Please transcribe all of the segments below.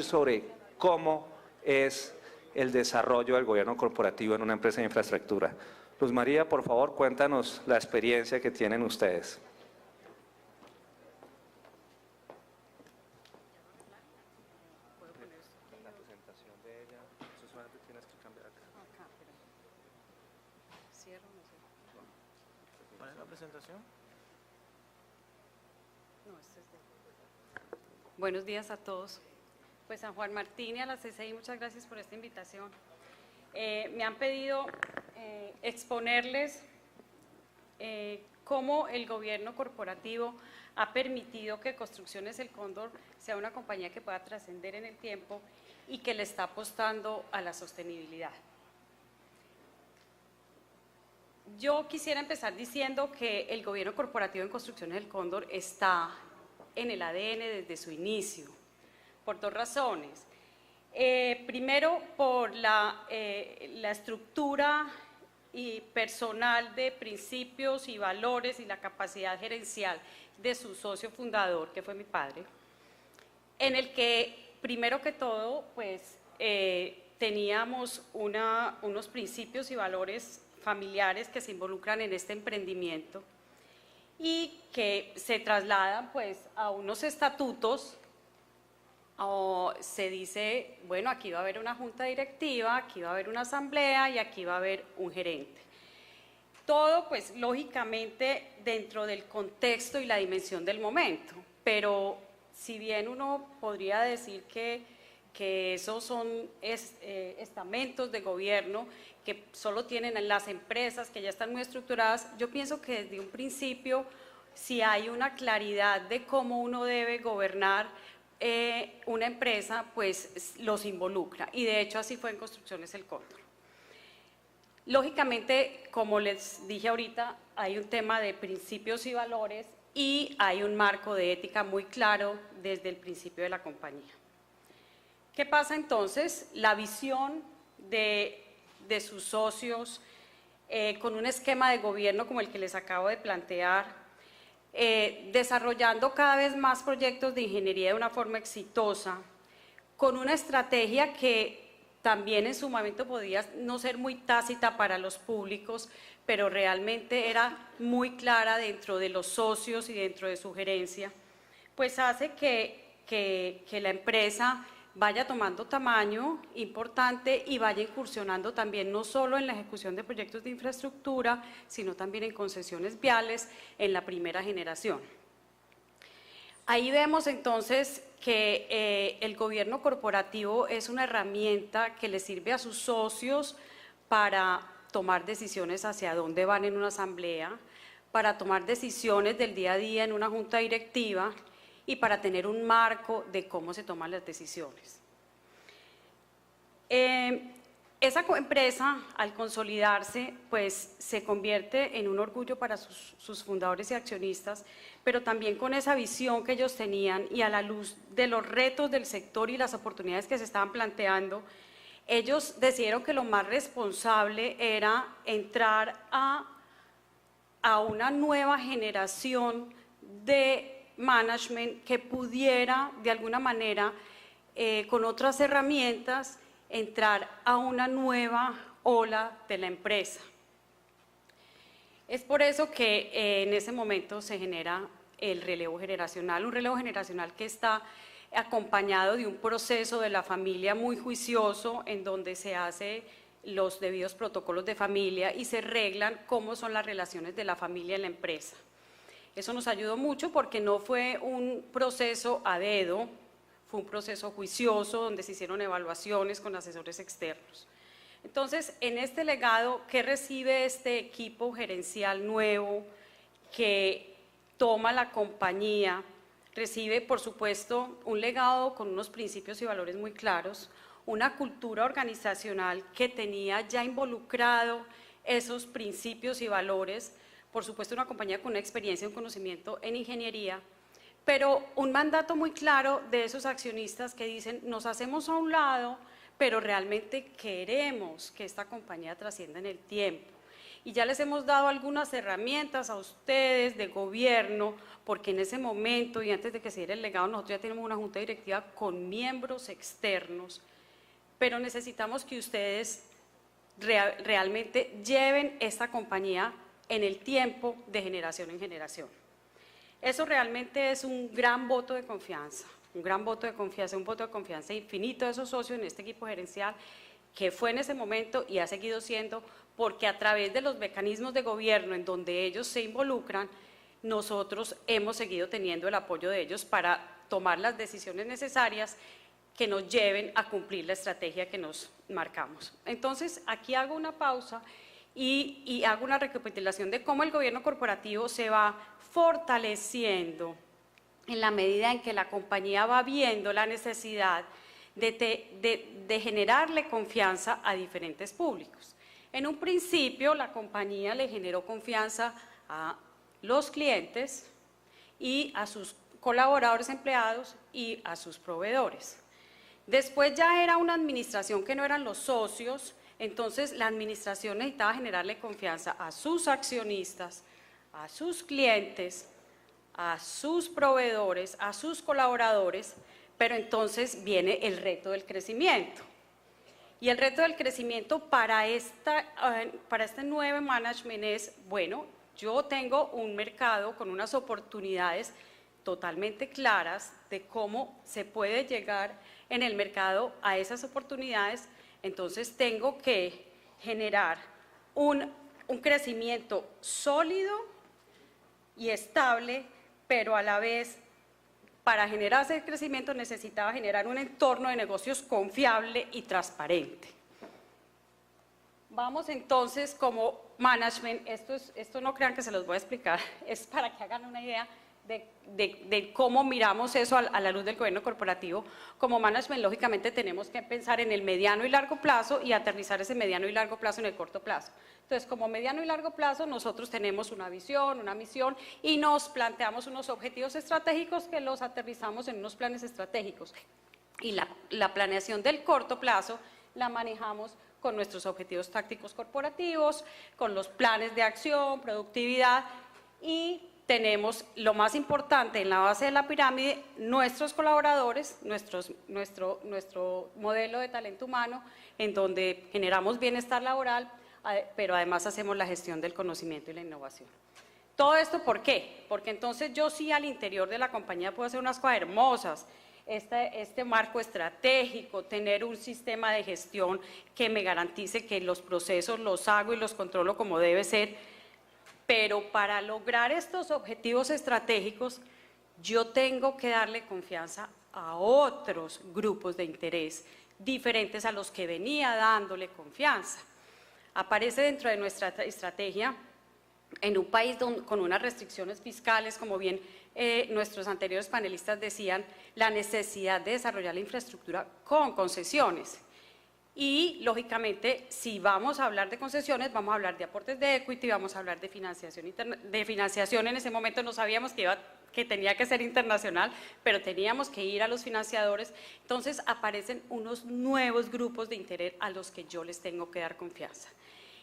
sobre cómo es el desarrollo del gobierno corporativo en una empresa de infraestructura. Luz María, por favor, cuéntanos la experiencia que tienen ustedes. La presentación de ella, eso solamente tienes que cambiar acá. ¿Cuál es la presentación? Buenos días a todos. Pues a Juan Martín y a la CCI, muchas gracias por esta invitación. Me han pedido exponerles cómo el gobierno corporativo ha permitido que Construcciones El Cóndor sea una compañía que pueda trascender en el tiempo y que le está apostando a la sostenibilidad. Yo quisiera empezar diciendo que el gobierno corporativo en Construcciones El Cóndor está en el ADN desde su inicio, por dos razones. Primero, por la estructura y personal de principios y valores y la capacidad gerencial de su socio fundador, que fue mi padre, en el que, primero que todo, pues teníamos unos principios y valores familiares que se involucran en este emprendimiento y que se trasladan pues a unos estatutos. Se dice, bueno, aquí va a haber una junta directiva, aquí va a haber una asamblea y aquí va a haber un gerente. Todo, pues, lógicamente dentro del contexto y la dimensión del momento, pero si bien uno podría decir que esos son estamentos de gobierno que solo tienen las empresas que ya están muy estructuradas, yo pienso que desde un principio, si hay una claridad de cómo uno debe gobernar una empresa, pues los involucra, y de hecho así fue en Construcciones El Cóndor. Lógicamente, como les dije ahorita, hay un tema de principios y valores y hay un marco de ética muy claro desde el principio de la compañía. ¿Qué pasa entonces? La visión de sus socios con un esquema de gobierno como el que les acabo de plantear, desarrollando cada vez más proyectos de ingeniería de una forma exitosa, con una estrategia que también en su momento podía no ser muy tácita para los públicos, pero realmente era muy clara dentro de los socios y dentro de su gerencia, pues hace que la empresa vaya tomando tamaño importante y vaya incursionando también no solo en la ejecución de proyectos de infraestructura, sino también en concesiones viales en la primera generación. Ahí vemos entonces que el gobierno corporativo es una herramienta que le sirve a sus socios para tomar decisiones hacia dónde van en una asamblea, para tomar decisiones del día a día en una junta directiva y para tener un marco de cómo se toman las decisiones. Esa empresa, al consolidarse, pues se convierte en un orgullo para sus fundadores y accionistas, pero también con esa visión que ellos tenían y a la luz de los retos del sector y las oportunidades que se estaban planteando, ellos decidieron que lo más responsable era entrar a una nueva generación de management que pudiera de alguna manera con otras herramientas entrar a una nueva ola de la empresa. Es por eso que en ese momento se genera el relevo generacional, un relevo generacional que está acompañado de un proceso de la familia muy juicioso en donde se hace los debidos protocolos de familia y se reglan cómo son las relaciones de la familia en la empresa. Eso nos ayudó mucho porque no fue un proceso a dedo, fue un proceso juicioso donde se hicieron evaluaciones con asesores externos. Entonces, en este legado, ¿qué recibe este equipo gerencial nuevo que toma la compañía? Recibe, por supuesto, un legado con unos principios y valores muy claros, una cultura organizacional que tenía ya involucrado esos principios y valores, por supuesto una compañía con una experiencia y un conocimiento en ingeniería, pero un mandato muy claro de esos accionistas que dicen, nos hacemos a un lado, pero realmente queremos que esta compañía trascienda en el tiempo. y ya les hemos dado algunas herramientas a ustedes de gobierno, porque en ese momento y antes de que se diera el legado, nosotros ya tenemos una junta directiva con miembros externos, pero necesitamos que ustedes realmente lleven esta compañía en el tiempo de generación en generación. Eso realmente es un gran voto de confianza, un voto de confianza infinito de esos socios en este equipo gerencial, que fue en ese momento y ha seguido siendo, porque a través de los mecanismos de gobierno en donde ellos se involucran, nosotros hemos seguido teniendo el apoyo de ellos para tomar las decisiones necesarias que nos lleven a cumplir la estrategia que nos marcamos. Entonces, aquí hago una pausa y hago una recapitulación de cómo el gobierno corporativo se va fortaleciendo en la medida en que la compañía va viendo la necesidad de generarle confianza a diferentes públicos. En un principio, la compañía le generó confianza a los clientes y a sus colaboradores empleados y a sus proveedores. Después ya era una administración que no eran los socios, entonces la administración necesitaba generarle confianza a sus accionistas, a sus clientes, a sus proveedores, a sus colaboradores, pero entonces viene el reto del crecimiento. Y el reto del crecimiento para este nuevo management es, bueno, yo tengo un mercado con unas oportunidades totalmente claras de cómo se puede llegar en el mercado a esas oportunidades, entonces tengo que generar un crecimiento sólido y estable, pero a la vez, para generar ese crecimiento necesitaba generar un entorno de negocios confiable y transparente. Vamos entonces como management, esto no crean que se los voy a explicar, es para que hagan una idea de cómo miramos eso a la luz del gobierno corporativo. Como management, lógicamente, tenemos que pensar en el mediano y largo plazo y aterrizar ese mediano y largo plazo en el corto plazo. Entonces, como mediano y largo plazo, nosotros tenemos una visión, una misión y nos planteamos unos objetivos estratégicos que los aterrizamos en unos planes estratégicos. Y la planeación del corto plazo la manejamos con nuestros objetivos tácticos corporativos, con los planes de acción, productividad y tenemos lo más importante en la base de la pirámide, nuestros colaboradores, nuestro modelo de talento humano, en donde generamos bienestar laboral, pero además hacemos la gestión del conocimiento y la innovación. ¿Todo esto por qué? Porque entonces yo sí al interior de la compañía puedo hacer unas cosas hermosas, este marco estratégico, tener un sistema de gestión que me garantice que los procesos los hago y los controlo como debe ser. Pero para lograr estos objetivos estratégicos, yo tengo que darle confianza a otros grupos de interés diferentes a los que venía dándole confianza. Aparece dentro de nuestra estrategia, en un país con unas restricciones fiscales, como bien nuestros anteriores panelistas decían, la necesidad de desarrollar la infraestructura con concesiones. Y, lógicamente, si vamos a hablar de concesiones, vamos a hablar de aportes de equity, vamos a hablar de financiación. En ese momento no sabíamos que tenía que ser internacional, pero teníamos que ir a los financiadores. Entonces, aparecen unos nuevos grupos de interés a los que yo les tengo que dar confianza.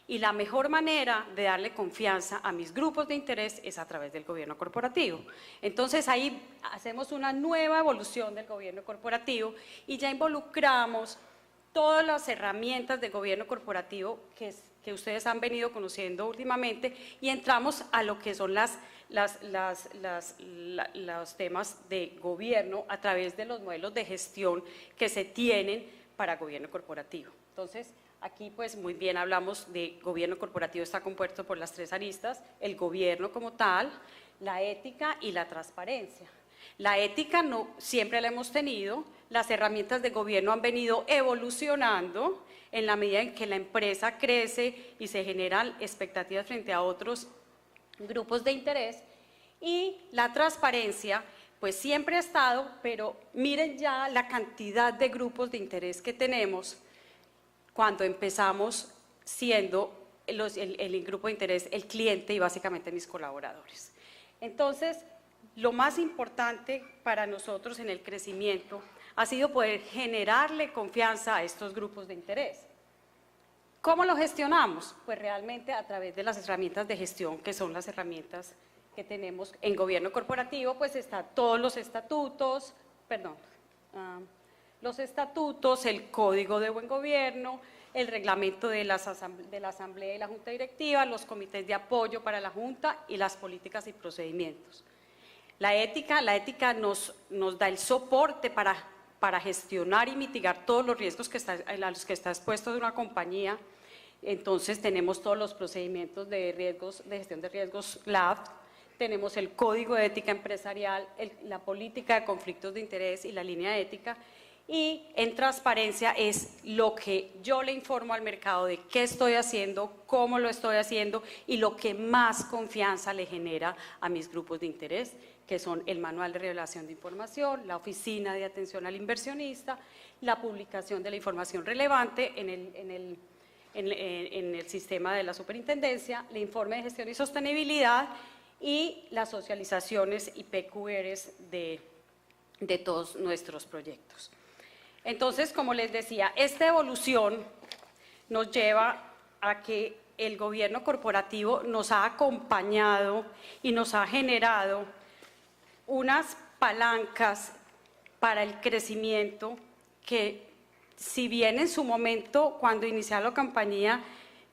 Y la mejor manera de darle confianza a mis grupos de interés es a través del gobierno corporativo. Entonces, ahí hacemos una nueva evolución del gobierno corporativo y ya involucramos todas las herramientas de gobierno corporativo que ustedes han venido conociendo últimamente y entramos a lo que son los temas de gobierno a través de los modelos de gestión que se tienen para gobierno corporativo. Entonces, aquí pues muy bien hablamos de gobierno corporativo, está compuesto por las tres aristas, el gobierno como tal, la ética y la transparencia. La ética no siempre la hemos tenido, las herramientas de gobierno han venido evolucionando en la medida en que la empresa crece y se generan expectativas frente a otros grupos de interés y la transparencia pues siempre ha estado, pero miren ya la cantidad de grupos de interés que tenemos cuando empezamos siendo el grupo de interés, el cliente y básicamente mis colaboradores. Entonces, lo más importante para nosotros en el crecimiento ha sido poder generarle confianza a estos grupos de interés. ¿Cómo lo gestionamos? Pues realmente a través de las herramientas de gestión, que son las herramientas que tenemos en gobierno corporativo, pues están todos los estatutos, el Código de Buen Gobierno, el reglamento de la Asamblea y la Junta Directiva, los comités de apoyo para la Junta y las políticas y procedimientos. La ética nos da el soporte para gestionar y mitigar todos los riesgos a los que está expuesto de una compañía. Entonces tenemos todos los procedimientos de gestión de riesgos LAF, tenemos el Código de Ética Empresarial, la política de conflictos de interés y la línea ética. Y en transparencia es lo que yo le informo al mercado de qué estoy haciendo, cómo lo estoy haciendo y lo que más confianza le genera a mis grupos de interés, que son el manual de revelación de información, la oficina de atención al inversionista, la publicación de la información relevante en el sistema de la superintendencia, el informe de gestión y sostenibilidad y las socializaciones y PQRs de todos nuestros proyectos. Entonces, como les decía, esta evolución nos lleva a que el gobierno corporativo nos ha acompañado y nos ha generado unas palancas para el crecimiento que, si bien en su momento, cuando iniciaba la compañía,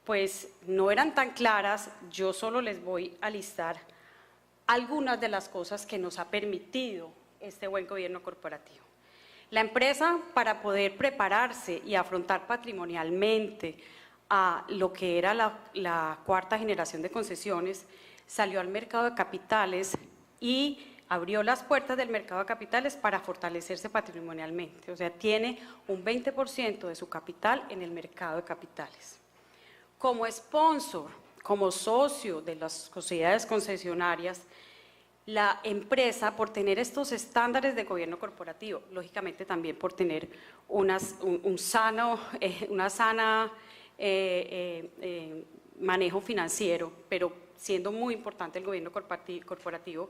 pues no eran tan claras, yo solo les voy a listar algunas de las cosas que nos ha permitido este buen gobierno corporativo. La empresa, para poder prepararse y afrontar patrimonialmente a lo que era la cuarta generación de concesiones, salió al mercado de capitales y abrió las puertas del mercado de capitales para fortalecerse patrimonialmente. O sea, tiene un 20% de su capital en el mercado de capitales. Como sponsor, como socio de las sociedades concesionarias, la empresa, por tener estos estándares de gobierno corporativo, lógicamente también por tener una sana manejo financiero, pero siendo muy importante el gobierno corporativo,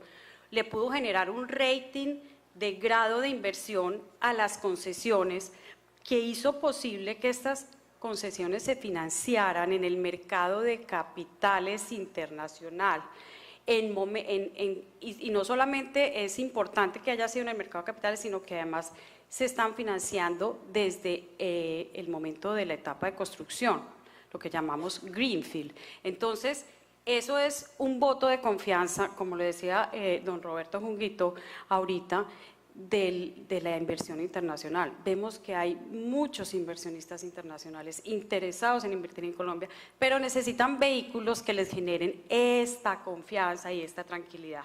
le pudo generar un rating de grado de inversión a las concesiones que hizo posible que estas concesiones se financiaran en el mercado de capitales internacional. Y no solamente es importante que haya sido en el mercado de capitales, sino que además se están financiando desde el momento de la etapa de construcción, lo que llamamos Greenfield. Entonces, eso es un voto de confianza, como le decía don Roberto Junguito ahorita, de la inversión internacional. Vemos que hay muchos inversionistas internacionales interesados en invertir en Colombia, pero necesitan vehículos que les generen esta confianza y esta tranquilidad.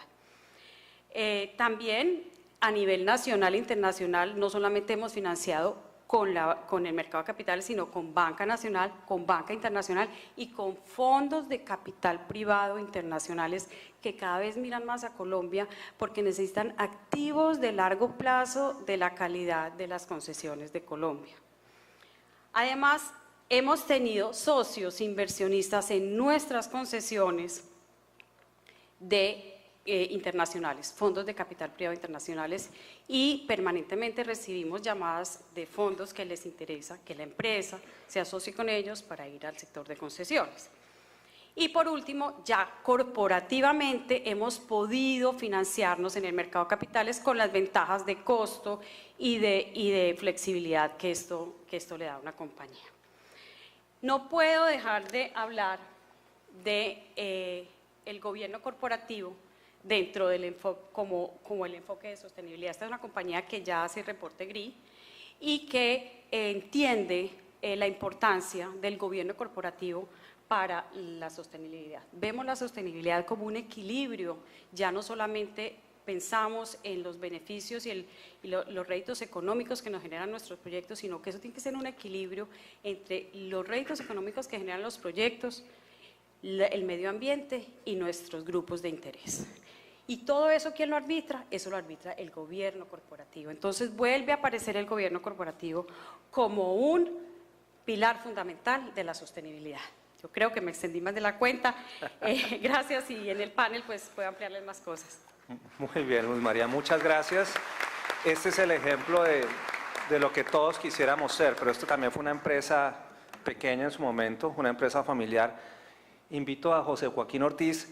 También a nivel nacional e internacional, no solamente hemos financiado con el mercado de capitales, sino con banca nacional, con banca internacional y con fondos de capital privado internacionales que cada vez miran más a Colombia porque necesitan activos de largo plazo de la calidad de las concesiones de Colombia. Además, hemos tenido socios inversionistas en nuestras concesiones internacionales, fondos de capital privado internacionales, y permanentemente recibimos llamadas de fondos que les interesa que la empresa se asocie con ellos para ir al sector de concesiones. Y por último, ya corporativamente hemos podido financiarnos en el mercado de capitales con las ventajas de costo y de flexibilidad que esto le da a una compañía. No puedo dejar de hablar de el gobierno corporativo dentro del enfoque, como el enfoque de sostenibilidad. Esta es una compañía que ya hace reporte GRI y que entiende la importancia del gobierno corporativo para la sostenibilidad. Vemos la sostenibilidad como un equilibrio, ya no solamente pensamos en los beneficios y los réditos económicos que nos generan nuestros proyectos, sino que eso tiene que ser un equilibrio entre los réditos económicos que generan los proyectos, el medio ambiente y nuestros grupos de interés. Y todo eso, ¿quién lo arbitra? Eso lo arbitra el gobierno corporativo. Entonces vuelve a aparecer el gobierno corporativo como un pilar fundamental de la sostenibilidad. Yo creo que me extendí más de la cuenta. Gracias, y en el panel pues puedo ampliarles más cosas. Muy bien, Luz María, muchas gracias. Este es el ejemplo de lo que todos quisiéramos ser, pero esto también fue una empresa pequeña en su momento, una empresa familiar. Invito a José Joaquín Ortiz,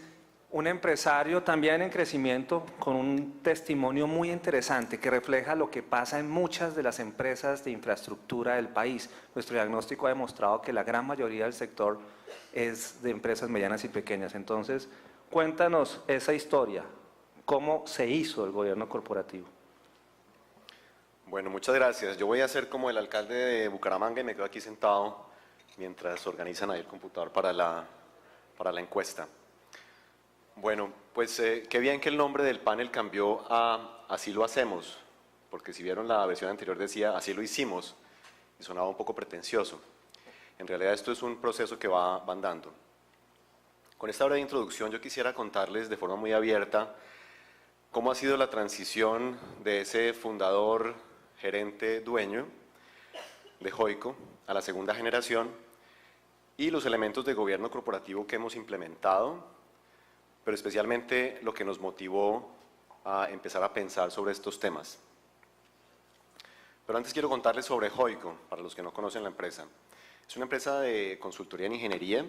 un empresario también en crecimiento, con un testimonio muy interesante que refleja lo que pasa en muchas de las empresas de infraestructura del país. Nuestro diagnóstico ha demostrado que la gran mayoría del sector es de empresas medianas y pequeñas. Entonces, cuéntanos esa historia, cómo se hizo el gobierno corporativo. Bueno, muchas gracias. Yo voy a ser como el alcalde de Bucaramanga y me quedo aquí sentado mientras organizan ahí el computador para la encuesta. Bueno, pues qué bien que el nombre del panel cambió a Así lo hacemos, porque si vieron la versión anterior decía Así lo hicimos y sonaba un poco pretencioso. En realidad esto es un proceso que va andando. Con esta breve introducción yo quisiera contarles de forma muy abierta cómo ha sido la transición de ese fundador, gerente, dueño de Joico a la segunda generación y los elementos de gobierno corporativo que hemos implementado, pero especialmente lo que nos motivó a empezar a pensar sobre estos temas. Pero antes quiero contarles sobre Joico, para los que no conocen la empresa. Es una empresa de consultoría en ingeniería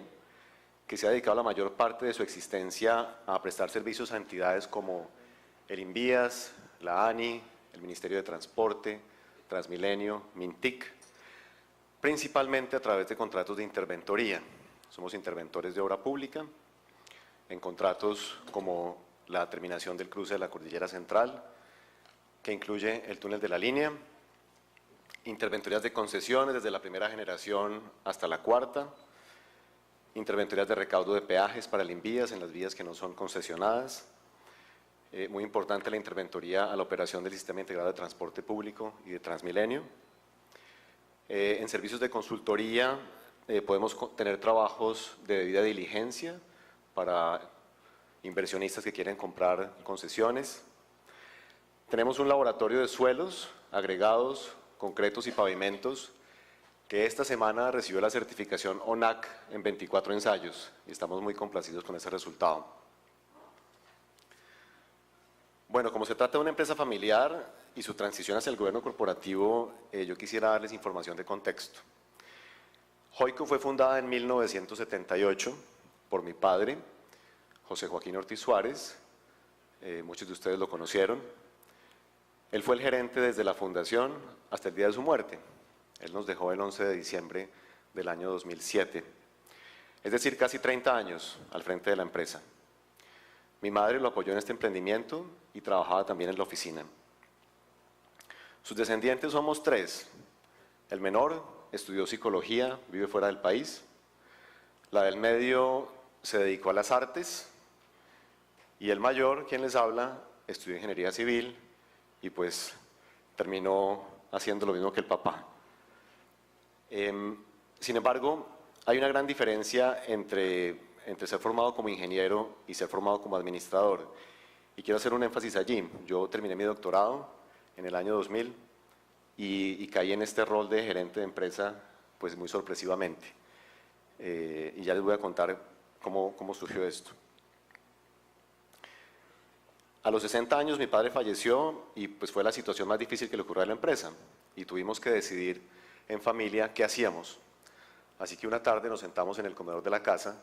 que se ha dedicado la mayor parte de su existencia a prestar servicios a entidades como el Invías, la ANI, el Ministerio de Transporte, Transmilenio, Mintic, principalmente a través de contratos de interventoría. Somos interventores de obra pública, en contratos como la terminación del cruce de la Cordillera Central, que incluye el túnel de la línea, interventorías de concesiones desde la primera generación hasta la cuarta, interventorías de recaudo de peajes para el Invías en las vías que no son concesionadas, muy importante la interventoría a la operación del Sistema Integrado de Transporte Público y de Transmilenio. En servicios de consultoría podemos tener trabajos de debida diligencia para inversionistas que quieren comprar concesiones. Tenemos un laboratorio de suelos, agregados, concretos y pavimentos que esta semana recibió la certificación ONAC en 24 ensayos y estamos muy complacidos con ese resultado. Bueno, como se trata de una empresa familiar y su transición hacia el gobierno corporativo, yo quisiera darles información de contexto. Joico fue fundada en 1978 por mi padre, José Joaquín Ortiz Suárez, muchos de ustedes lo conocieron. Él fue el gerente desde la fundación hasta el día de su muerte. Él nos dejó el 11 de diciembre del año 2007, es decir, casi 30 años al frente de la empresa. Mi madre lo apoyó en este emprendimiento y trabajaba también en la oficina. Sus descendientes somos 3. El menor estudió psicología, vive fuera del país. La del medio se dedicó a las artes. Y el mayor, quien les habla, estudió ingeniería civil y pues terminó haciendo lo mismo que el papá. Sin embargo, hay una gran diferencia entre ser formado como ingeniero y ser formado como administrador. Y quiero hacer un énfasis allí. Yo terminé mi doctorado en el año 2000 y caí en este rol de gerente de empresa pues muy sorpresivamente. Y ya les voy a contar cómo surgió esto. A los 60 años mi padre falleció y pues fue la situación más difícil que le ocurrió a la empresa y tuvimos que decidir en familia qué hacíamos. Así que una tarde nos sentamos en el comedor de la casa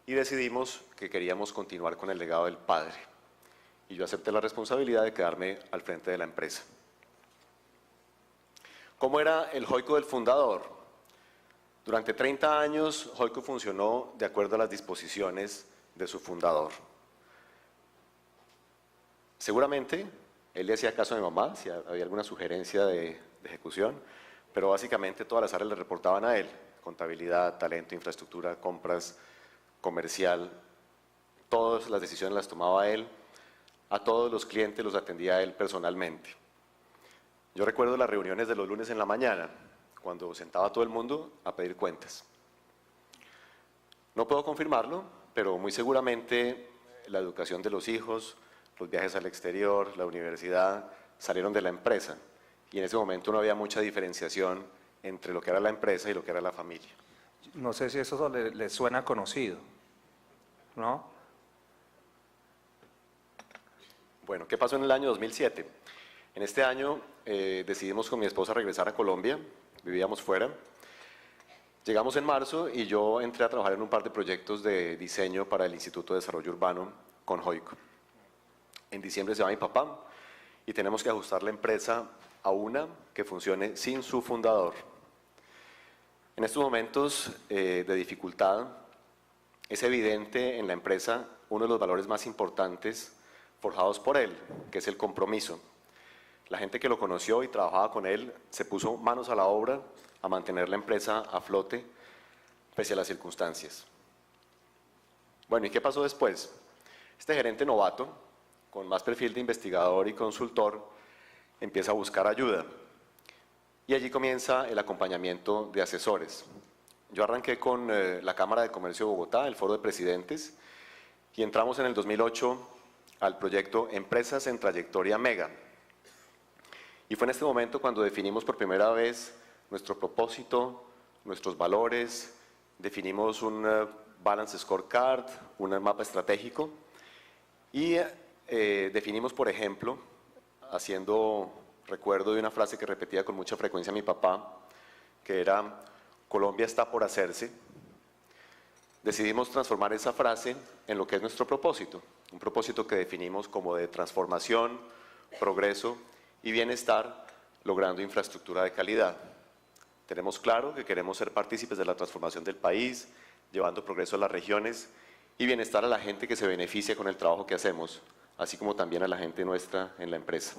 y decidimos que queríamos continuar con el legado del padre. Y yo acepté la responsabilidad de quedarme al frente de la empresa. ¿Cómo era el Joico del fundador? Durante 30 años, Joico funcionó de acuerdo a las disposiciones de su fundador. Seguramente, él le hacía caso a mi mamá, si había alguna sugerencia de ejecución, pero básicamente todas las áreas le reportaban a él. Contabilidad, talento, infraestructura, compras, comercial, todas las decisiones las tomaba él, a todos los clientes los atendía él personalmente. Yo recuerdo las reuniones de los lunes en la mañana, cuando sentaba a todo el mundo a pedir cuentas. No puedo confirmarlo, pero muy seguramente la educación de los hijos, los viajes al exterior, la universidad, salieron de la empresa y en ese momento no había mucha diferenciación entre lo que era la empresa y lo que era la familia. No sé si eso le suena conocido, ¿no? Bueno, ¿qué pasó en el año 2007? En este año decidimos con mi esposa regresar a Colombia, vivíamos fuera. Llegamos en marzo y yo entré a trabajar en un par de proyectos de diseño para el Instituto de Desarrollo Urbano con Joico. En diciembre se va mi papá y tenemos que ajustar la empresa a una que funcione sin su fundador. En estos momentos de dificultad, es evidente en la empresa uno de los valores más importantes forjados por él, que es el compromiso. La gente que lo conoció y trabajaba con él se puso manos a la obra a mantener la empresa a flote pese a las circunstancias. Bueno, ¿y qué pasó después? Este gerente novato, con más perfil de investigador y consultor, empieza a buscar ayuda. Y allí comienza el acompañamiento de asesores. Yo arranqué con la Cámara de Comercio de Bogotá, el Foro de Presidentes, y entramos en el 2008 al proyecto Empresas en Trayectoria Mega. Y fue en este momento cuando definimos por primera vez nuestro propósito, nuestros valores, definimos un balance scorecard, un mapa estratégico y definimos, por ejemplo, haciendo recuerdo de una frase que repetía con mucha frecuencia mi papá, que era Colombia está por hacerse. Decidimos transformar esa frase en lo que es nuestro propósito, un propósito que definimos como de transformación, progreso y bienestar, logrando infraestructura de calidad. Tenemos claro que queremos ser partícipes de la transformación del país, llevando progreso a las regiones y bienestar a la gente que se beneficia con el trabajo que hacemos, así como también a la gente nuestra en la empresa.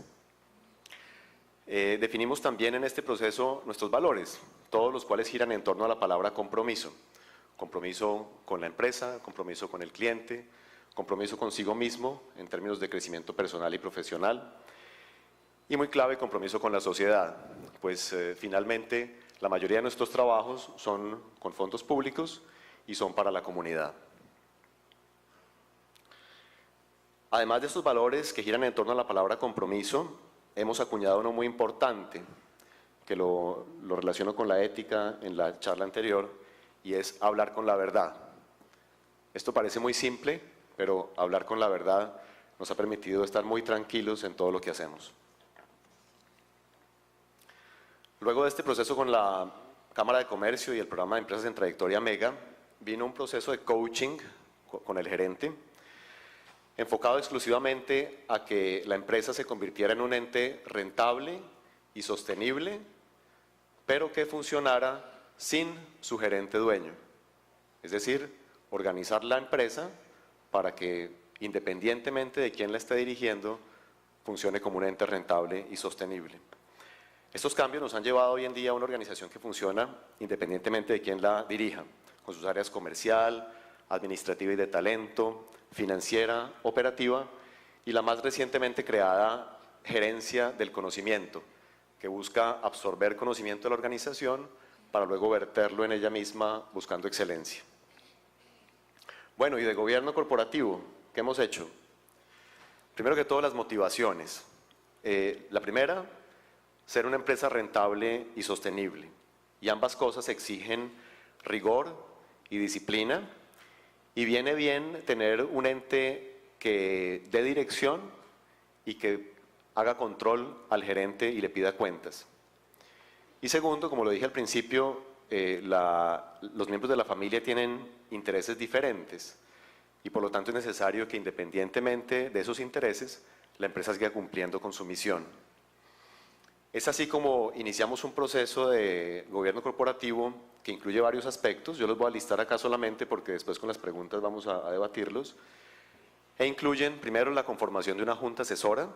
Definimos también en este proceso nuestros valores, todos los cuales giran en torno a la palabra compromiso. Compromiso con la empresa, compromiso con el cliente, compromiso consigo mismo en términos de crecimiento personal y profesional y muy clave, compromiso con la sociedad, pues finalmente la mayoría de nuestros trabajos son con fondos públicos y son para la comunidad. Además de estos valores que giran en torno a la palabra compromiso, hemos acuñado uno muy importante, que lo relaciono con la ética en la charla anterior, y es hablar con la verdad. Esto parece muy simple, pero hablar con la verdad nos ha permitido estar muy tranquilos en todo lo que hacemos. Luego de este proceso con la Cámara de Comercio y el programa de Empresas en Trayectoria Mega, vino un proceso de coaching con el gerente, enfocado exclusivamente a que la empresa se convirtiera en un ente rentable y sostenible, pero que funcionara sin su gerente dueño. Es decir, organizar la empresa para que, independientemente de quién la esté dirigiendo, funcione como un ente rentable y sostenible. Estos cambios nos han llevado hoy en día a una organización que funciona independientemente de quién la dirija, con sus áreas comercial, administrativa y de talento, financiera, operativa y la más recientemente creada gerencia del conocimiento, que busca absorber conocimiento de la organización para luego verterlo en ella misma buscando excelencia. Bueno, y de gobierno corporativo, ¿qué hemos hecho? Primero que todo, las motivaciones. La primera, ser una empresa rentable y sostenible. Y ambas cosas exigen rigor y disciplina. Y viene bien tener un ente que dé dirección y que haga control al gerente y le pida cuentas. Y segundo, como lo dije al principio, los miembros de la familia tienen intereses diferentes y por lo tanto es necesario que independientemente de esos intereses, la empresa siga cumpliendo con su misión. Es así como iniciamos un proceso de gobierno corporativo que incluye varios aspectos. Yo los voy a listar acá solamente porque después con las preguntas vamos a debatirlos. E incluyen, primero, la conformación de una junta asesora.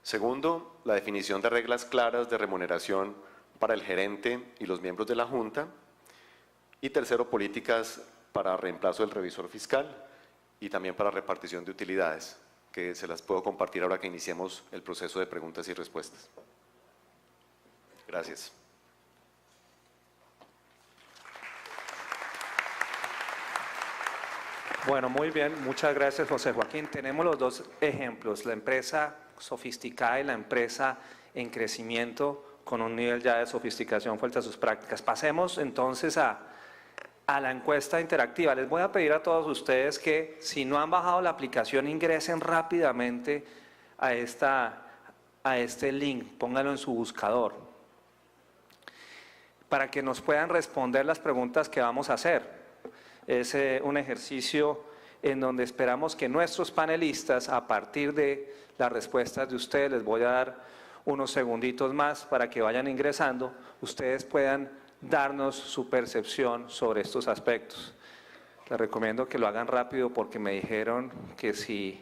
Segundo, la definición de reglas claras de remuneración para el gerente y los miembros de la junta. Y tercero, políticas para reemplazo del revisor fiscal y también para repartición de utilidades, que se las puedo compartir ahora que iniciemos el proceso de preguntas y respuestas. Gracias. Bueno, muy bien, muchas gracias, José Joaquín. Tenemos los dos ejemplos, la empresa sofisticada y la empresa en crecimiento con un nivel ya de sofisticación fuerte a sus prácticas. Pasemos entonces a la encuesta interactiva. Les voy a pedir a todos ustedes que si no han bajado la aplicación ingresen rápidamente a este link, pónganlo en su buscador. para que nos puedan responder las preguntas que vamos a hacer. Es un ejercicio en donde esperamos que nuestros panelistas, a partir de las respuestas de ustedes, les voy a dar unos segunditos más para que vayan ingresando, ustedes puedan darnos su percepción sobre estos aspectos. Les recomiendo que lo hagan rápido porque me dijeron que si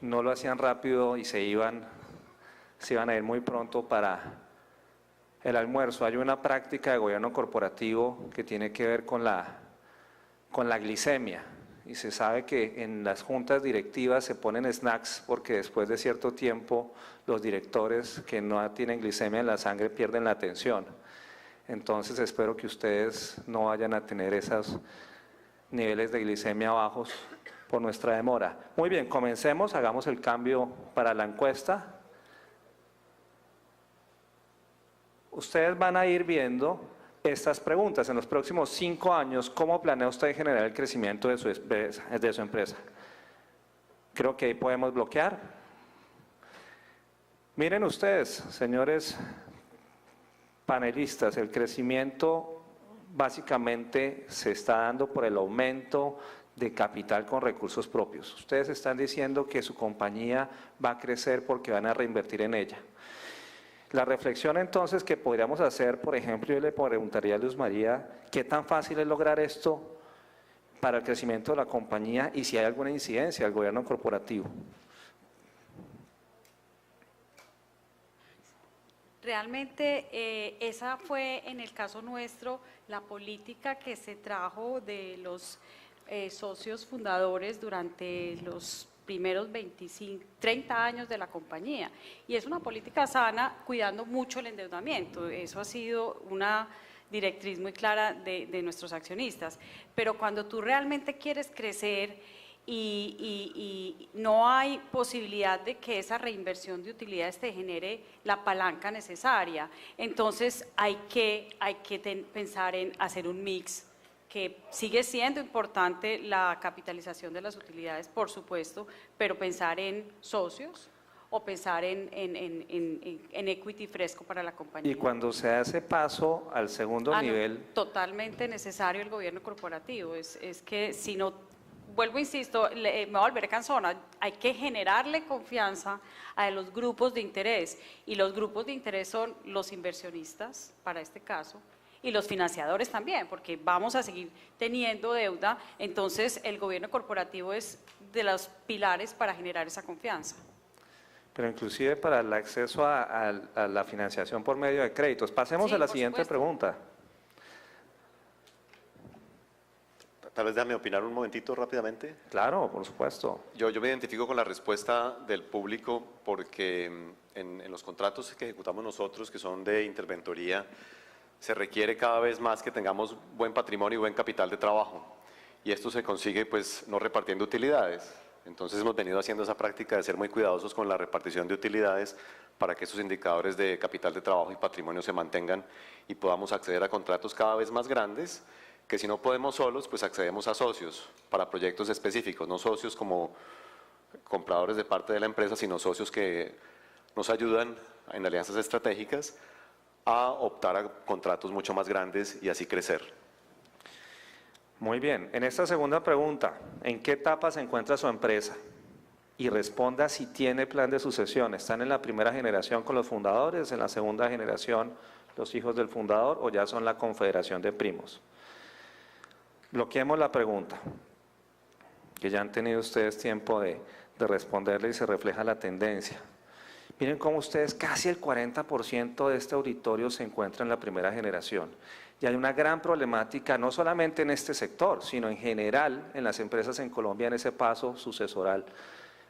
no lo hacían rápido y se iban a ir muy pronto para el almuerzo. Hay una práctica de gobierno corporativo que tiene que ver con la glicemia. Y se sabe que en las juntas directivas se ponen snacks porque después de cierto tiempo los directores que no tienen glicemia en la sangre pierden la atención. Entonces espero que ustedes no vayan a tener esos niveles de glicemia bajos por nuestra demora. Muy bien, comencemos, hagamos el cambio para la encuesta. Ustedes van a ir viendo estas preguntas. En los próximos 5 años, ¿cómo planea usted generar el crecimiento de su empresa? Creo que ahí podemos bloquear. Miren ustedes, señores panelistas, el crecimiento básicamente se está dando por el aumento de capital con recursos propios. Ustedes están diciendo que su compañía va a crecer porque van a reinvertir en ella. La reflexión entonces que podríamos hacer, por ejemplo, yo le preguntaría a Luz María, ¿qué tan fácil es lograr esto para el crecimiento de la compañía y si hay alguna incidencia del gobierno corporativo? Realmente esa fue en el caso nuestro la política que se trajo de los socios fundadores durante los primeros 30 años de la compañía, y es una política sana cuidando mucho el endeudamiento. Eso ha sido una directriz muy clara de nuestros accionistas, pero cuando tú realmente quieres crecer y no hay posibilidad de que esa reinversión de utilidades te genere la palanca necesaria, entonces hay que pensar en hacer un mix, que sigue siendo importante la capitalización de las utilidades, por supuesto, pero pensar en socios o pensar en equity fresco para la compañía. Y cuando se hace paso al segundo nivel… No, totalmente necesario el gobierno corporativo. Es que si no, vuelvo, insisto, me voy a volver cansona, hay que generarle confianza a los grupos de interés, y los grupos de interés son los inversionistas, para este caso, y los financiadores también, porque vamos a seguir teniendo deuda. Entonces el gobierno corporativo es de los pilares para generar esa confianza. Pero inclusive para el acceso a la financiación por medio de créditos. Pasemos a la siguiente pregunta. Tal vez déjame opinar un momentito rápidamente. Claro, por supuesto. Yo me identifico con la respuesta del público porque en los contratos que ejecutamos nosotros, que son de interventoría, se requiere cada vez más que tengamos buen patrimonio y buen capital de trabajo. Y esto se consigue pues no repartiendo utilidades. Entonces hemos venido haciendo esa práctica de ser muy cuidadosos con la repartición de utilidades para que esos indicadores de capital de trabajo y patrimonio se mantengan y podamos acceder a contratos cada vez más grandes, que si no podemos solos, pues accedemos a socios para proyectos específicos, no socios como compradores de parte de la empresa, sino socios que nos ayudan en alianzas estratégicas a optar a contratos mucho más grandes y así crecer. Muy bien. En esta segunda pregunta, ¿en qué etapa se encuentra su empresa? Y responda si tiene plan de sucesión. ¿Están en la primera generación con los fundadores, en la segunda generación los hijos del fundador o ya son la confederación de primos? Bloqueemos la pregunta, que ya han tenido ustedes tiempo de responderle y se refleja la tendencia. Miren cómo ustedes, casi el 40% de este auditorio se encuentra en la primera generación. Y hay una gran problemática, no solamente en este sector, sino en general en las empresas en Colombia en ese paso sucesoral,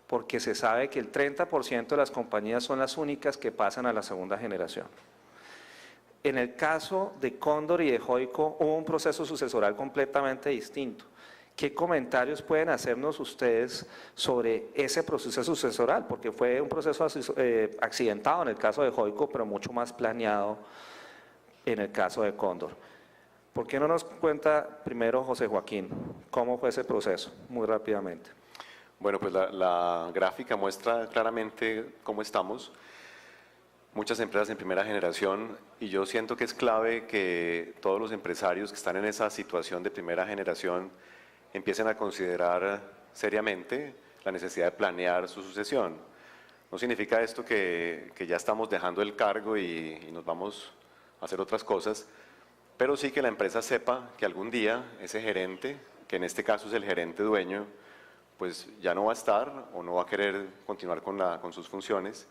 porque se sabe que el 30% de las compañías son las únicas que pasan a la segunda generación. En el caso de Cóndor y de Joico hubo un proceso sucesoral completamente distinto. ¿Qué comentarios pueden hacernos ustedes sobre ese proceso sucesoral? Porque fue un proceso accidentado en el caso de Joico, pero mucho más planeado en el caso de Cóndor. ¿Por qué no nos cuenta primero José Joaquín cómo fue ese proceso, muy rápidamente? Bueno, pues la gráfica muestra claramente cómo estamos. muchas empresas en primera generación y yo siento que es clave que todos los empresarios que están en esa situación de primera generación empiecen a considerar seriamente la necesidad de planear su sucesión. No significa esto que ya estamos dejando el cargo y nos vamos a hacer otras cosas, pero sí que la empresa sepa que algún día ese gerente, que en este caso es el gerente dueño, pues ya no va a estar o no va a querer continuar con sus funciones.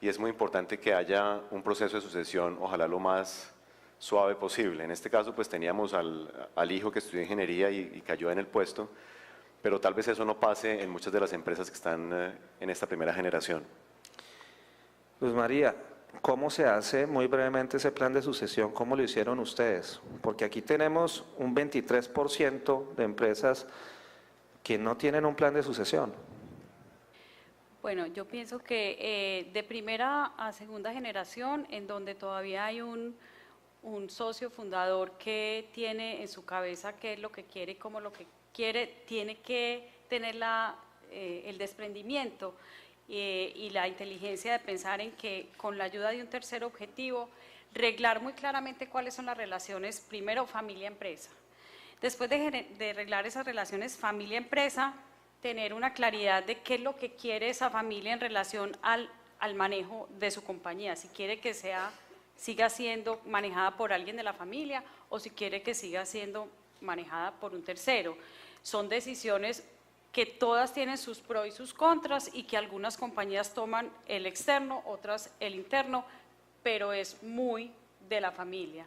Y es muy importante que haya un proceso de sucesión, ojalá lo más suave posible. En este caso, pues teníamos al hijo que estudió ingeniería y cayó en el puesto, pero tal vez eso no pase en muchas de las empresas que están en esta primera generación. Luz María, ¿cómo se hace muy brevemente ese plan de sucesión? ¿Cómo lo hicieron ustedes? Porque aquí tenemos un 23% de empresas que no tienen un plan de sucesión. Bueno, yo pienso que de primera a segunda generación, en donde todavía hay un socio fundador que tiene en su cabeza qué es lo que quiere y cómo lo que quiere, tiene que tener el desprendimiento y la inteligencia de pensar en que con la ayuda de un tercer objetivo, reglar muy claramente cuáles son las relaciones, primero familia-empresa. Después de reglar esas relaciones familia-empresa, tener una claridad de qué es lo que quiere esa familia en relación al manejo de su compañía, si quiere que siga siendo manejada por alguien de la familia o si quiere que siga siendo manejada por un tercero. Son decisiones que todas tienen sus pros y sus contras y que algunas compañías toman el externo, otras el interno, pero es muy de la familia.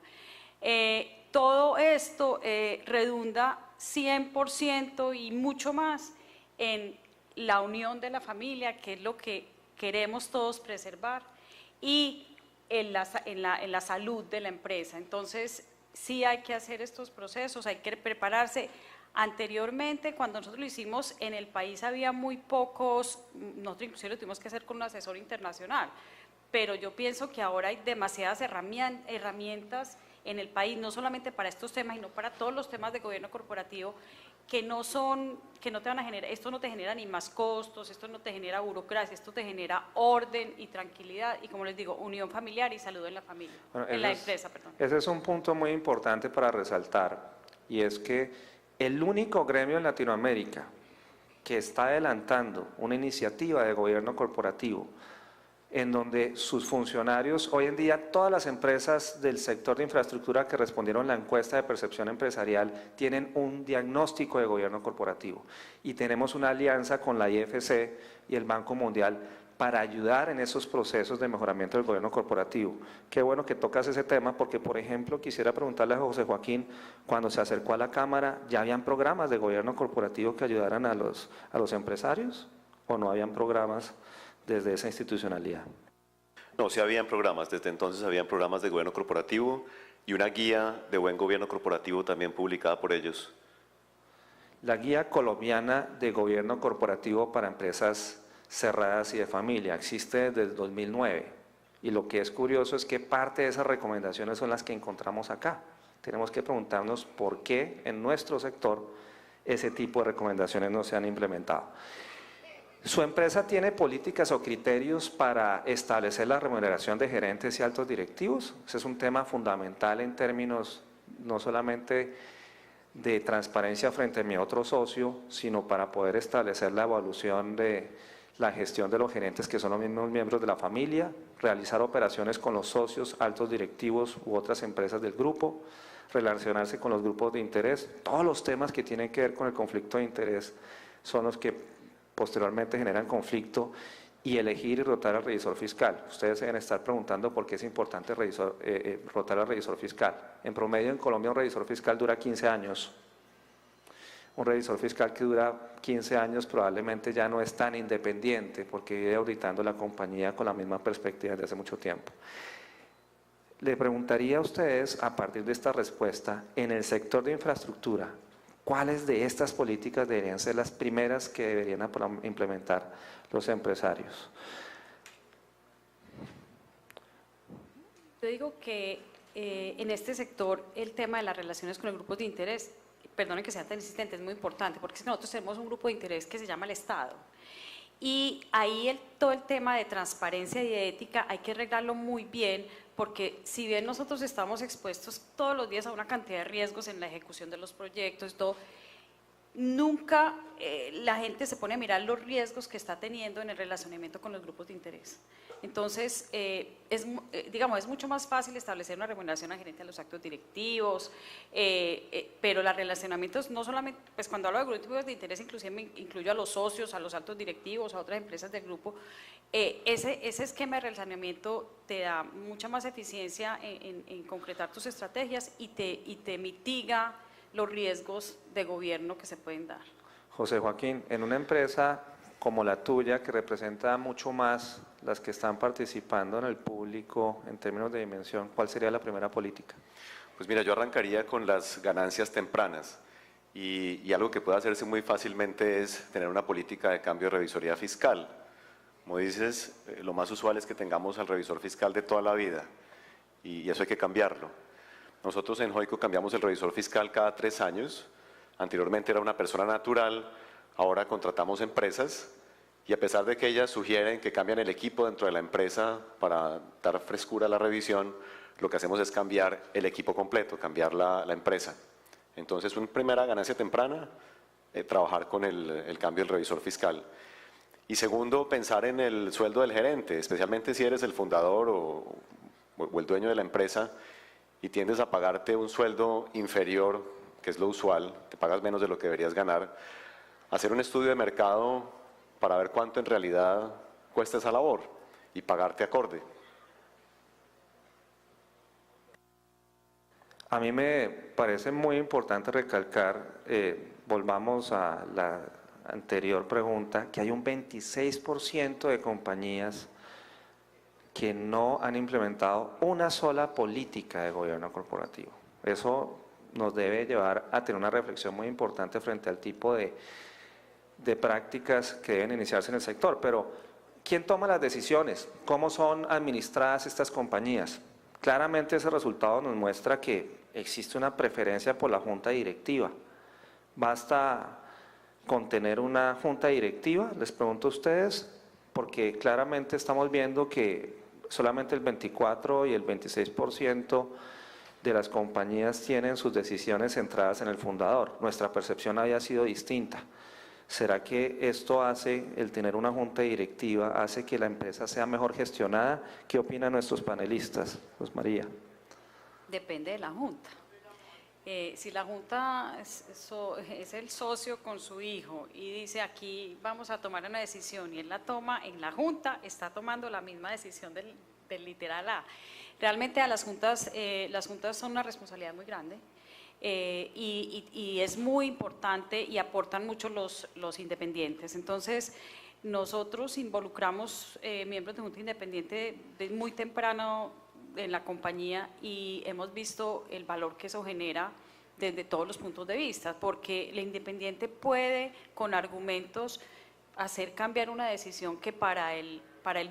Todo esto redunda 100% y mucho más en la unión de la familia, que es lo que queremos todos preservar, y en la salud de la empresa. Entonces, sí hay que hacer estos procesos, hay que prepararse. Anteriormente, cuando nosotros lo hicimos, en el país había muy pocos, nosotros inclusive lo tuvimos que hacer con un asesor internacional, pero yo pienso que ahora hay demasiadas herramientas en el país, no solamente para estos temas, sino para todos los temas de gobierno corporativo, que no te van a generar, esto no te genera ni más costos, esto no te genera burocracia, esto te genera orden y tranquilidad y, como les digo, unión familiar y salud en la familia, Bueno, en la empresa, perdón. Ese es un punto muy importante para resaltar, y es que el único gremio en Latinoamérica que está adelantando una iniciativa de gobierno corporativo en donde sus funcionarios, hoy en día todas las empresas del sector de infraestructura que respondieron a la encuesta de percepción empresarial tienen un diagnóstico de gobierno corporativo y tenemos una alianza con la IFC y el Banco Mundial para ayudar en esos procesos de mejoramiento del gobierno corporativo. Qué bueno que tocas ese tema porque, por ejemplo, quisiera preguntarle a José Joaquín, cuando se acercó a la Cámara, ¿ya habían programas de gobierno corporativo que ayudaran a los empresarios o no habían programas desde esa institucionalidad? No, sí habían programas, desde entonces habían programas de gobierno corporativo y una guía de buen gobierno corporativo también publicada por ellos. La Guía Colombiana de Gobierno Corporativo para Empresas Cerradas y de Familia existe desde el 2009 y lo que es curioso es que parte de esas recomendaciones son las que encontramos acá. Tenemos que preguntarnos por qué en nuestro sector ese tipo de recomendaciones no se han implementado. ¿Su empresa tiene políticas o criterios para establecer la remuneración de gerentes y altos directivos? Ese es un tema fundamental en términos no solamente de transparencia frente a mi otro socio, sino para poder establecer la evaluación de la gestión de los gerentes que son los mismos miembros de la familia, realizar operaciones con los socios, altos directivos u otras empresas del grupo, relacionarse con los grupos de interés. Todos los temas que tienen que ver con el conflicto de interés son los que posteriormente generan conflicto, y elegir y rotar al revisor fiscal. Ustedes deben estar preguntando por qué es importante rotar al revisor fiscal. En promedio en Colombia un revisor fiscal dura 15 años. Un revisor fiscal que dura 15 años probablemente ya no es tan independiente porque vive auditando la compañía con la misma perspectiva desde hace mucho tiempo. Le preguntaría a ustedes, a partir de esta respuesta, en el sector de infraestructura, ¿cuáles de estas políticas deberían ser las primeras que deberían implementar los empresarios? Yo digo que en este sector el tema de las relaciones con los grupos de interés, perdonen que sea tan insistente, es muy importante, porque es que nosotros tenemos un grupo de interés que se llama el Estado. Y ahí todo el tema de transparencia y de ética hay que arreglarlo muy bien, porque si bien nosotros estamos expuestos todos los días a una cantidad de riesgos en la ejecución de los proyectos, todo, nunca la gente se pone a mirar los riesgos que está teniendo en el relacionamiento con los grupos de interés. Entonces, digamos, es mucho más fácil establecer una remuneración al gerente de los actos directivos, pero los relacionamientos, no solamente, pues cuando hablo de grupos de interés, inclusive me incluyo a los socios, a los altos directivos, a otras empresas del grupo. Ese esquema de relacionamiento te da mucha más eficiencia en concretar tus estrategias y te mitiga los riesgos de gobierno que se pueden dar. José Joaquín, en una empresa como la tuya, que representa mucho más las que están participando en el público en términos de dimensión, ¿cuál sería la primera política? Pues mira, yo arrancaría con las ganancias tempranas y algo que puede hacerse muy fácilmente es tener una política de cambio de revisoría fiscal. Como dices, lo más usual es que tengamos al revisor fiscal de toda la vida y eso hay que cambiarlo. Nosotros en Joico cambiamos el revisor fiscal cada 3 años. Anteriormente era una persona natural, ahora contratamos empresas y a pesar de que ellas sugieren que cambian el equipo dentro de la empresa para dar frescura a la revisión, lo que hacemos es cambiar el equipo completo, cambiar la empresa. Entonces, una primera ganancia temprana, trabajar con el cambio del revisor fiscal. Y segundo, pensar en el sueldo del gerente, especialmente si eres el fundador o el dueño de la empresa y tiendes a pagarte un sueldo inferior, que es lo usual, te pagas menos de lo que deberías ganar, hacer un estudio de mercado para ver cuánto en realidad cuesta esa labor y pagarte acorde. A mí me parece muy importante recalcar, volvamos a la anterior pregunta, que hay un 26% de compañías que no han implementado una sola política de gobierno corporativo. Eso nos debe llevar a tener una reflexión muy importante frente al tipo de prácticas que deben iniciarse en el sector. Pero, ¿quién toma las decisiones? ¿Cómo son administradas estas compañías? Claramente ese resultado nos muestra que existe una preferencia por la junta directiva. Basta con tener una junta directiva, les pregunto a ustedes, porque claramente estamos viendo que solamente el 24 y el 26% de las compañías tienen sus decisiones centradas en el fundador. Nuestra percepción había sido distinta. ¿Será que esto hace, el tener una junta directiva, hace que la empresa sea mejor gestionada? ¿Qué opinan nuestros panelistas? Pues María. Depende de la junta. Si la junta es el socio con su hijo y dice aquí vamos a tomar una decisión y él la toma en la junta, está tomando la misma decisión del literal A. Realmente a las juntas son una responsabilidad muy grande y es muy importante y aportan mucho los independientes. Entonces nosotros involucramos miembros de junta independiente desde muy temprano en la compañía y hemos visto el valor que eso genera desde todos los puntos de vista, porque el independiente puede con argumentos hacer cambiar una decisión que para el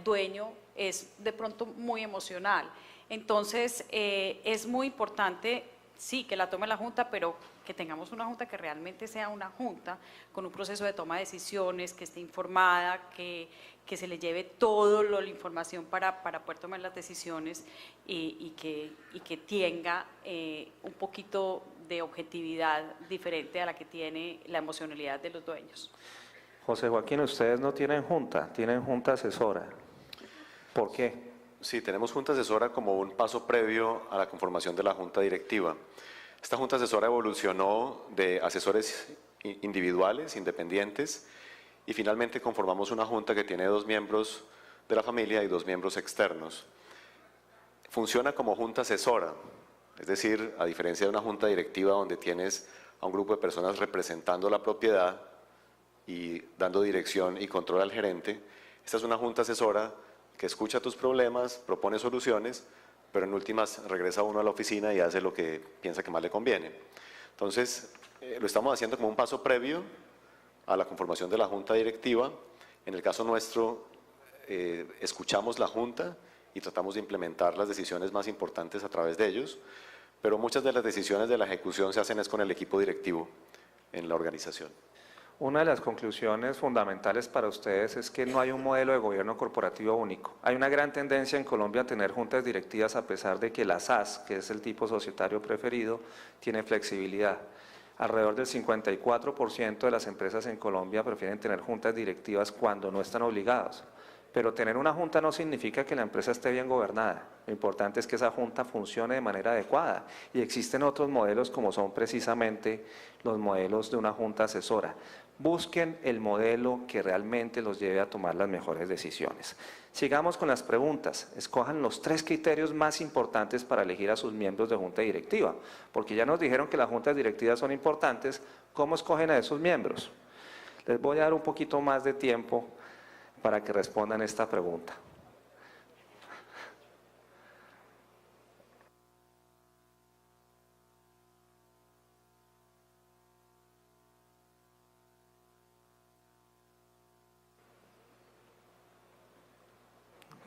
dueño es de pronto muy emocional. Entonces es muy importante, sí, que la tome la junta, pero que tengamos una junta que realmente sea una junta con un proceso de toma de decisiones, que esté informada, que se le lleve toda la información para poder tomar las decisiones y que tenga un poquito de objetividad diferente a la que tiene la emocionalidad de los dueños. José Joaquín, ustedes no tienen junta, tienen junta asesora. ¿Por qué? Sí, tenemos junta asesora como un paso previo a la conformación de la junta directiva. Esta junta asesora evolucionó de asesores individuales, independientes, y finalmente conformamos una junta que tiene 2 miembros de la familia y 2 miembros externos. Funciona como junta asesora, es decir, a diferencia de una junta directiva donde tienes a un grupo de personas representando la propiedad y dando dirección y control al gerente, esta es una junta asesora que escucha tus problemas, propone soluciones, pero en últimas regresa uno a la oficina y hace lo que piensa que más le conviene. Entonces, lo estamos haciendo como un paso previo a la conformación de la junta directiva. En el caso nuestro, escuchamos la junta y tratamos de implementar las decisiones más importantes a través de ellos, pero muchas de las decisiones de la ejecución se hacen es con el equipo directivo en la organización. Una de las conclusiones fundamentales para ustedes es que no hay un modelo de gobierno corporativo único. Hay una gran tendencia en Colombia a tener juntas directivas a pesar de que la SAS, que es el tipo societario preferido, tiene flexibilidad. Alrededor del 54% de las empresas en Colombia prefieren tener juntas directivas cuando no están obligados. Pero tener una junta no significa que la empresa esté bien gobernada. Lo importante es que esa junta funcione de manera adecuada. Y existen otros modelos como son precisamente los modelos de una junta asesora. Busquen el modelo que realmente los lleve a tomar las mejores decisiones. Sigamos con las preguntas. Escojan los 3 criterios más importantes para elegir a sus miembros de junta directiva. Porque ya nos dijeron que las juntas directivas son importantes. ¿Cómo escogen a esos miembros? Les voy a dar un poquito más de tiempo para que respondan esta pregunta.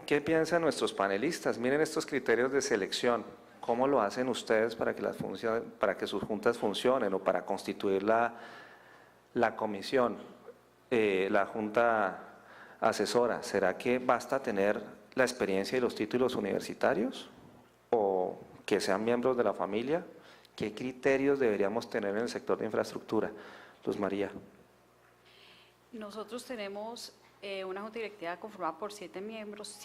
¿Qué piensan nuestros panelistas? Miren estos criterios de selección. ¿Cómo lo hacen ustedes para que sus juntas funcionen o para constituir la comisión, la junta asesora? ¿Será que basta tener la experiencia y los títulos universitarios? ¿O que sean miembros de la familia? ¿Qué criterios deberíamos tener en el sector de infraestructura? Luz María. Nosotros tenemos una junta directiva conformada por 7 miembros,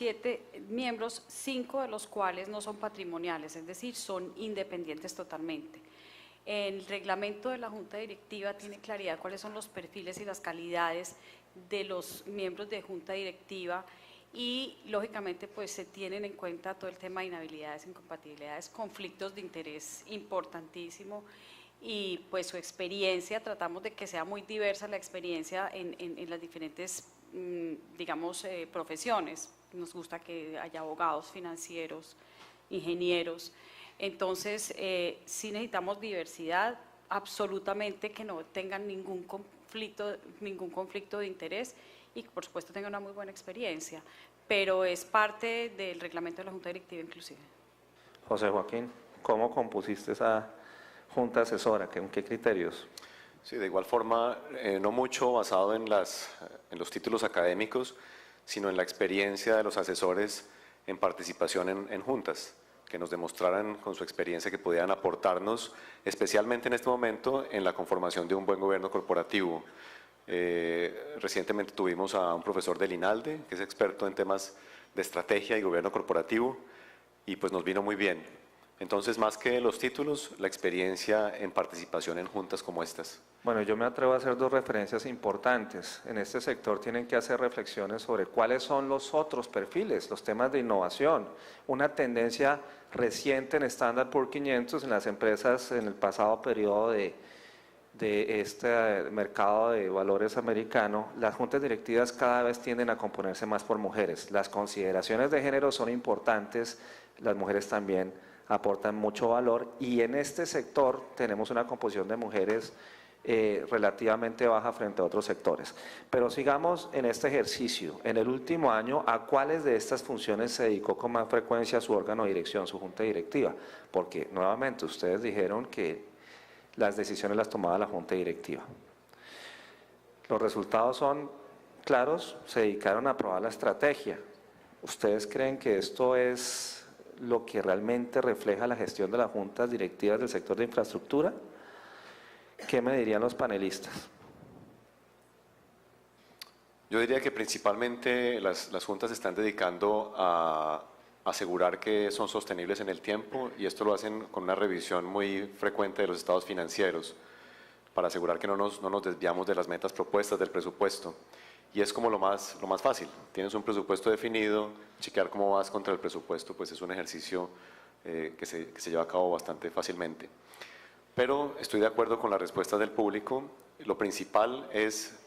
5 de los cuales no son patrimoniales, es decir, son independientes totalmente. El reglamento de la junta directiva tiene claridad cuáles son los perfiles y las calidades de los miembros de junta directiva y lógicamente pues se tienen en cuenta todo el tema de inhabilidades, incompatibilidades, conflictos de interés importantísimo y pues su experiencia, tratamos de que sea muy diversa la experiencia en las diferentes digamos profesiones. Nos gusta que haya abogados, financieros, ingenieros. Entonces, sí necesitamos diversidad, absolutamente que no tengan ningún conflicto de interés y por supuesto tengan una muy buena experiencia, pero es parte del reglamento de la Junta Directiva inclusive. José Joaquín, ¿cómo compusiste esa junta asesora? ¿Con qué criterios? Sí, de igual forma, no mucho basado en los títulos académicos, sino en la experiencia de los asesores en participación en juntas, que nos demostraran con su experiencia que podían aportarnos, especialmente en este momento, en la conformación de un buen gobierno corporativo. Recientemente tuvimos a un profesor del INALDE, que es experto en temas de estrategia y gobierno corporativo, y pues nos vino muy bien. Entonces, más que los títulos, la experiencia en participación en juntas como estas. Bueno, yo me atrevo a hacer 2 referencias importantes. En este sector tienen que hacer reflexiones sobre cuáles son los otros perfiles, los temas de innovación. Una tendencia reciente en Standard Poor's 500 en las empresas en el pasado periodo de este mercado de valores americano, las juntas directivas cada vez tienden a componerse más por mujeres. Las consideraciones de género son importantes, las mujeres también aportan mucho valor y en este sector tenemos una composición de mujeres relativamente baja frente a otros sectores. Pero sigamos en este ejercicio. En el último año, ¿a cuáles de estas funciones se dedicó con más frecuencia su órgano de dirección, su junta directiva? Porque nuevamente ustedes dijeron que las decisiones las tomaba la junta directiva. Los resultados son claros, se dedicaron a aprobar la estrategia. ¿Ustedes creen que esto es lo que realmente refleja la gestión de las juntas directivas del sector de infraestructura? ¿Qué me dirían los panelistas? Yo diría que principalmente las juntas se están dedicando a asegurar que son sostenibles en el tiempo y esto lo hacen con una revisión muy frecuente de los estados financieros para asegurar que no nos desviamos de las metas propuestas del presupuesto. Y es como lo más fácil. Tienes un presupuesto definido, chequear cómo vas contra el presupuesto, pues es un ejercicio que se lleva a cabo bastante fácilmente. Pero estoy de acuerdo con las respuestas del público. Lo principal es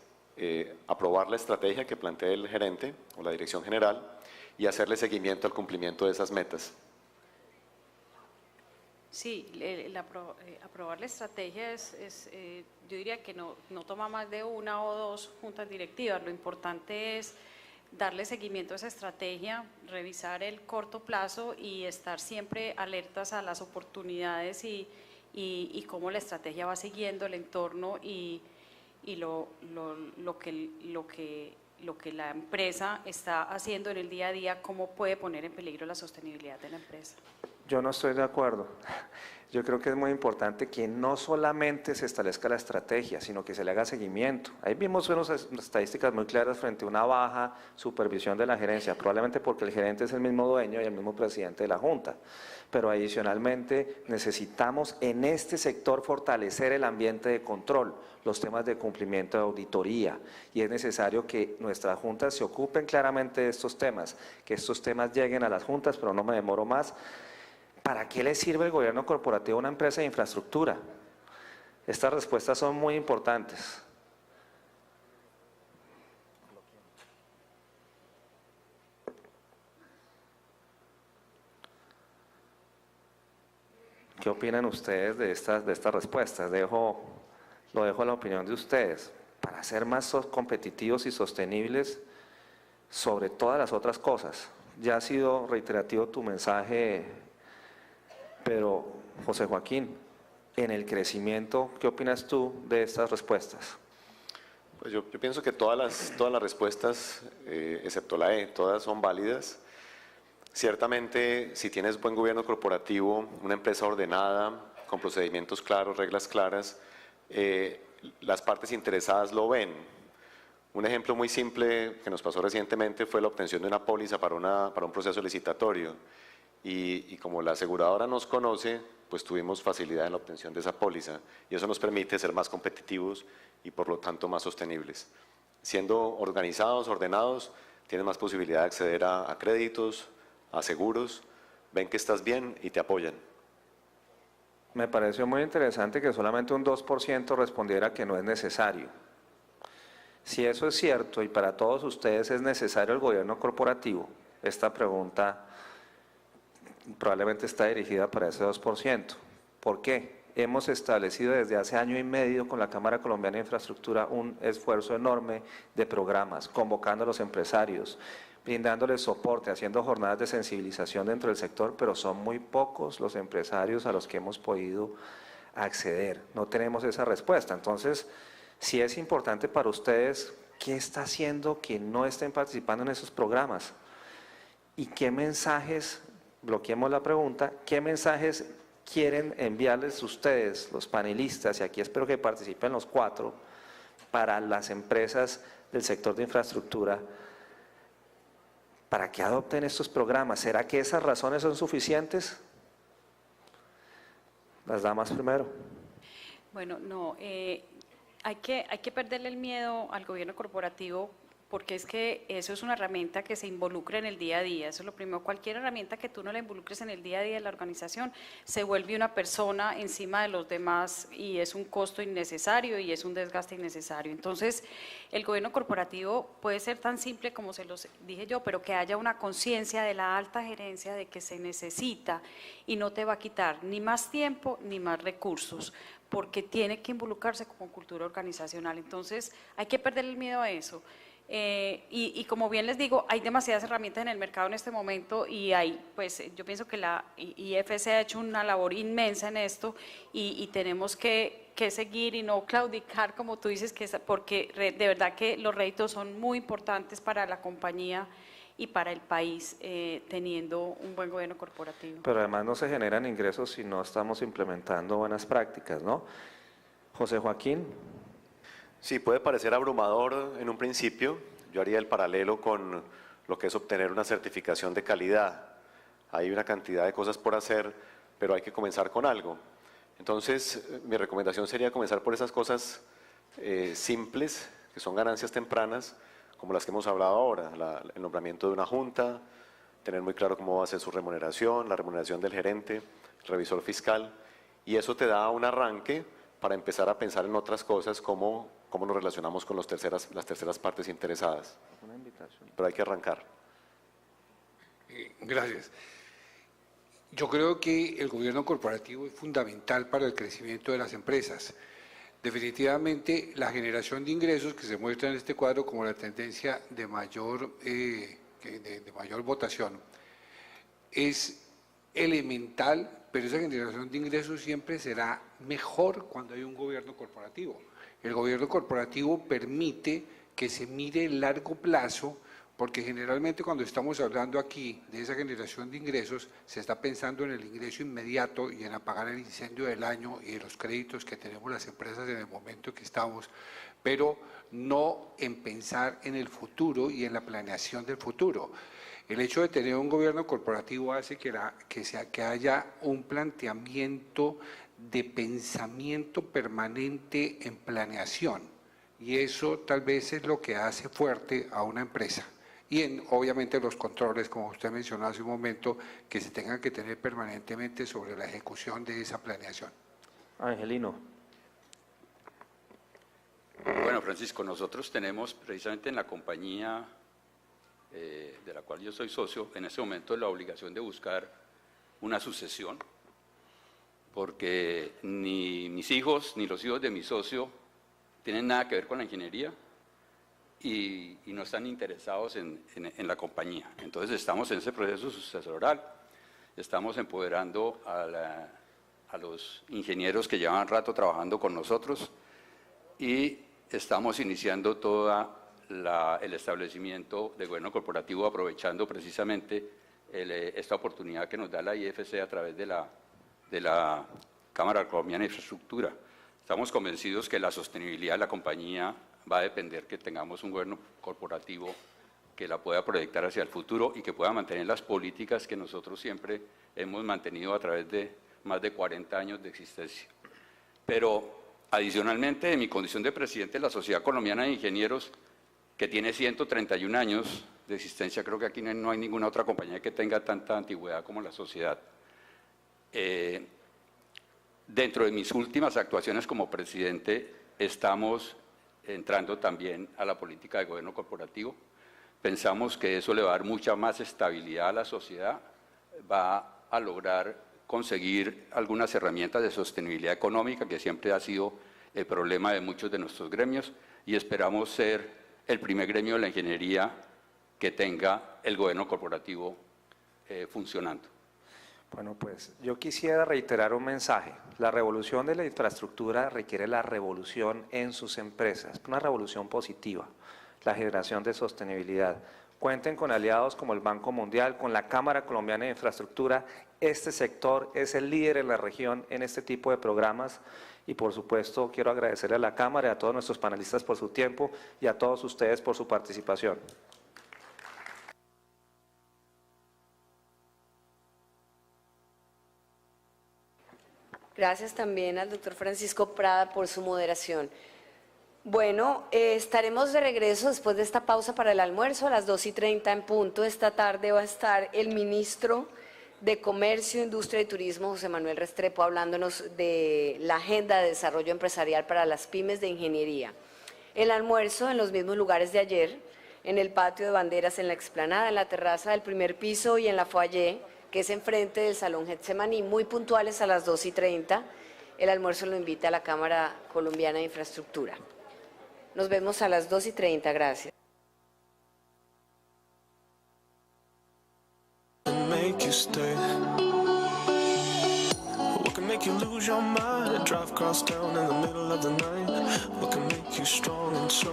aprobar la estrategia que plantea el gerente o la dirección general y hacerle seguimiento al cumplimiento de esas metas. Sí, aprobar la estrategia yo diría que no toma más de 1 o 2 juntas directivas. Lo importante es darle seguimiento a esa estrategia, revisar el corto plazo y estar siempre alertas a las oportunidades y cómo la estrategia va siguiendo el entorno y y lo que la empresa está haciendo en el día a día, cómo puede poner en peligro la sostenibilidad de la empresa. Yo no estoy de acuerdo. Yo creo que es muy importante que no solamente se establezca la estrategia, sino que se le haga seguimiento. Ahí vimos unas estadísticas muy claras frente a una baja supervisión de la gerencia, probablemente porque el gerente es el mismo dueño y el mismo presidente de la Junta. Pero adicionalmente necesitamos en este sector fortalecer el ambiente de control, los temas de cumplimiento de auditoría, y es necesario que nuestras juntas se ocupen claramente de estos temas, que estos temas lleguen a las juntas, pero no me demoro más. ¿Para qué le sirve el gobierno corporativo a una empresa de infraestructura? Estas respuestas son muy importantes. ¿Qué opinan ustedes de estas respuestas? Lo dejo a la opinión de ustedes. Para ser más competitivos y sostenibles sobre todas las otras cosas. Ya ha sido reiterativo tu mensaje, pero José Joaquín, en el crecimiento, ¿qué opinas tú de estas respuestas? Pues yo pienso que todas las respuestas, excepto la E, todas son válidas. Ciertamente, si tienes buen gobierno corporativo, una empresa ordenada, con procedimientos claros, reglas claras, las partes interesadas lo ven. Un ejemplo muy simple que nos pasó recientemente fue la obtención de una póliza para un proceso licitatorio. Y como la aseguradora nos conoce, pues tuvimos facilidad en la obtención de esa póliza. Y eso nos permite ser más competitivos y por lo tanto más sostenibles. Siendo organizados, ordenados, tienes más posibilidad de acceder a créditos, a seguros, ven que estás bien y te apoyan. Me pareció muy interesante que solamente un 2% respondiera que no es necesario. Si eso es cierto y para todos ustedes es necesario el gobierno corporativo, esta pregunta probablemente está dirigida para ese 2%. ¿Por qué? Hemos establecido desde hace año y medio con la Cámara Colombiana de Infraestructura un esfuerzo enorme de programas, convocando a los empresarios, brindándoles soporte, haciendo jornadas de sensibilización dentro del sector, pero son muy pocos los empresarios a los que hemos podido acceder. No tenemos esa respuesta. Entonces, si es importante para ustedes, ¿qué está haciendo que no estén participando en esos programas? ¿Y qué mensajes, bloqueemos la pregunta, qué mensajes quieren enviarles ustedes, los panelistas, y aquí espero que participen los 4, para las empresas del sector de infraestructura, para que adopten estos programas? ¿Será que esas razones son suficientes? Las damas primero. Bueno, no, hay que perderle el miedo al gobierno corporativo, porque es que eso es una herramienta que se involucra en el día a día. Eso es lo primero. Cualquier herramienta que tú no la involucres en el día a día de la organización se vuelve una persona encima de los demás y es un costo innecesario y es un desgaste innecesario. Entonces, el gobierno corporativo puede ser tan simple como se los dije yo, pero que haya una conciencia de la alta gerencia de que se necesita y no te va a quitar ni más tiempo ni más recursos, porque tiene que involucrarse con cultura organizacional. Entonces, hay que perderle el miedo a eso. Y como bien les digo, hay demasiadas herramientas en el mercado en este momento y pues yo pienso que la IFC ha hecho una labor inmensa en esto y tenemos que seguir y no claudicar, como tú dices, porque de verdad que los réditos son muy importantes para la compañía y para el país, teniendo un buen gobierno corporativo. Pero además no se generan ingresos si no estamos implementando buenas prácticas, ¿no? José Joaquín. Sí, puede parecer abrumador en un principio. Yo haría el paralelo con lo que es obtener una certificación de calidad. Hay una cantidad de cosas por hacer, pero hay que comenzar con algo. Entonces, mi recomendación sería comenzar por esas cosas simples, que son ganancias tempranas, como las que hemos hablado ahora, el nombramiento de una junta, tener muy claro cómo va a ser su remuneración, la remuneración del gerente, el revisor fiscal, y eso te da un arranque para empezar a pensar en otras cosas como cómo nos relacionamos con las terceras partes interesadas. Una invitación. Pero hay que arrancar. Gracias. Yo creo que el gobierno corporativo es fundamental para el crecimiento de las empresas. Definitivamente la generación de ingresos que se muestra en este cuadro como la tendencia de mayor votación es elemental, pero esa generación de ingresos siempre será mejor cuando hay un gobierno corporativo. El gobierno corporativo permite que se mire el largo plazo, porque generalmente cuando estamos hablando aquí de esa generación de ingresos, se está pensando en el ingreso inmediato y en apagar el incendio del año y de los créditos que tenemos las empresas en el momento que estamos, pero no en pensar en el futuro y en la planeación del futuro. El hecho de tener un gobierno corporativo hace que haya un planteamiento de pensamiento permanente en planeación, y eso tal vez es lo que hace fuerte a una empresa. Y obviamente los controles, como usted mencionó hace un momento, que se tengan que tener permanentemente sobre la ejecución de esa planeación. Angelino. Bueno, Francisco, nosotros tenemos precisamente en la compañía de la cual yo soy socio, en este momento la obligación de buscar una sucesión, porque ni mis hijos ni los hijos de mi socio tienen nada que ver con la ingeniería y no están interesados en la compañía. Entonces estamos en ese proceso sucesoral, estamos empoderando a los ingenieros que llevan rato trabajando con nosotros y estamos iniciando todo el establecimiento del gobierno corporativo, aprovechando precisamente esta oportunidad que nos da la IFC a través de la Cámara Colombiana de Infraestructura. Estamos convencidos que la sostenibilidad de la compañía va a depender que tengamos un gobierno corporativo que la pueda proyectar hacia el futuro y que pueda mantener las políticas que nosotros siempre hemos mantenido a través de más de 40 años de existencia. Pero adicionalmente, en mi condición de presidente de la Sociedad Colombiana de Ingenieros, que tiene 131 años de existencia, creo que aquí no hay ninguna otra compañía que tenga tanta antigüedad como la sociedad. Dentro de mis últimas actuaciones como presidente, estamos entrando también a la política de gobierno corporativo. Pensamos que eso le va a dar mucha más estabilidad a la sociedad, va a lograr conseguir algunas herramientas de sostenibilidad económica, que siempre ha sido el problema de muchos de nuestros gremios, y esperamos ser el primer gremio de la ingeniería que tenga el gobierno corporativo funcionando. Bueno, pues yo quisiera reiterar un mensaje. La revolución de la infraestructura requiere la revolución en sus empresas, una revolución positiva, la generación de sostenibilidad. Cuenten con aliados como el Banco Mundial, con la Cámara Colombiana de Infraestructura. Este sector es el líder en la región en este tipo de programas y por supuesto quiero agradecerle a la Cámara y a todos nuestros panelistas por su tiempo y a todos ustedes por su participación. Gracias también al doctor Francisco Prada por su moderación. Bueno, estaremos de regreso después de esta pausa para el almuerzo a las 2:30 en punto. Esta tarde va a estar el ministro de Comercio, Industria y Turismo, José Manuel Restrepo, hablándonos de la agenda de desarrollo empresarial para las pymes de ingeniería. El almuerzo en los mismos lugares de ayer, en el patio de banderas, en la explanada, en la terraza del primer piso y en la foyer, que es enfrente del Salón Getsemaní, muy puntuales a las 2:30. El almuerzo lo invita a la Cámara Colombiana de Infraestructura. Nos vemos a las 2:30, gracias. Make you stay. What can make you lose your mind? Drive across town in the middle of the night. What can make you strong and so